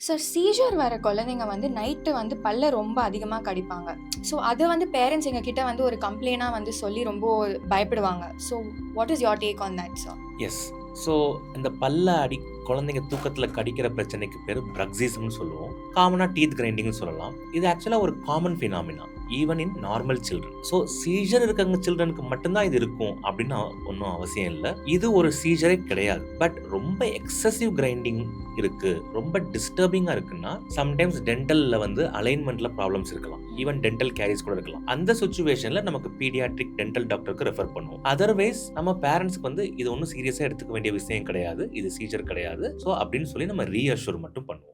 So seizure வர குழந்தைங்க வந்து நைட்டு வந்து பல்ல ரொம்ப அதிகமா கடிப்பாங்க. ஸோ அது வந்து பேரண்ட்ஸ் எங்ககிட்ட வந்து ஒரு கம்ப்ளைண்ட்டா வந்து சொல்லி ரொம்ப பயப்படுவாங்க. So what is your take on that sir? Yes. So இந்த பல்ல குழந்தைங்க தூக்கத்தில கடிக்கிற பிரச்சனைக்கு பேரு பிரக்ஸிசம்னு சொல்லுவோம். காமனா டீத் கிரைண்டிங்னு சொல்லலாம். இது ஆக்சுவலா ஒரு common phenomena even in normal children. So seizure இருக்கவங்க சில்ட்ரனுக்கு மட்டும் தான் இது இருக்கும் அப்படின்னு ஒண்ணும் அவசியம் இல்ல. இது ஒரு சீஜரே கிடையாது. பட் ரொம்ப எக்ஸசிவ் கிரைண்டிங் இருக்கு, ரொம்ப டிஸ்டர்பிங்கா இருக்குன்னா, சம்டைம்ஸ் டென்டல்ல வந்து அலைன்மென்ட்ல ப்ராப்ளம்ஸ் இருக்கலாம். ஈவன் டென்டல் கேரீஸ் கூட இருக்கலாம். அந்த சிச்சுவேஷன்ல நமக்கு பீடியாட்ரிக் டென்டல் டாக்டருக்கு ரெஃபர் பண்ணுவோம். அதர்வைஸ் நம்ம பேரண்ட்ஸ்க்கு வந்து இது ஒண்ணும் சீரியஸா எடுத்துக்க வேண்டிய விஷயம் கிடையாது. இது சீஜர் கிடையாது. ஸோ அப்படின்னு சொல்லி நம்ம ரீஅஷ்யூர் மட்டும் பண்ணுவோம்.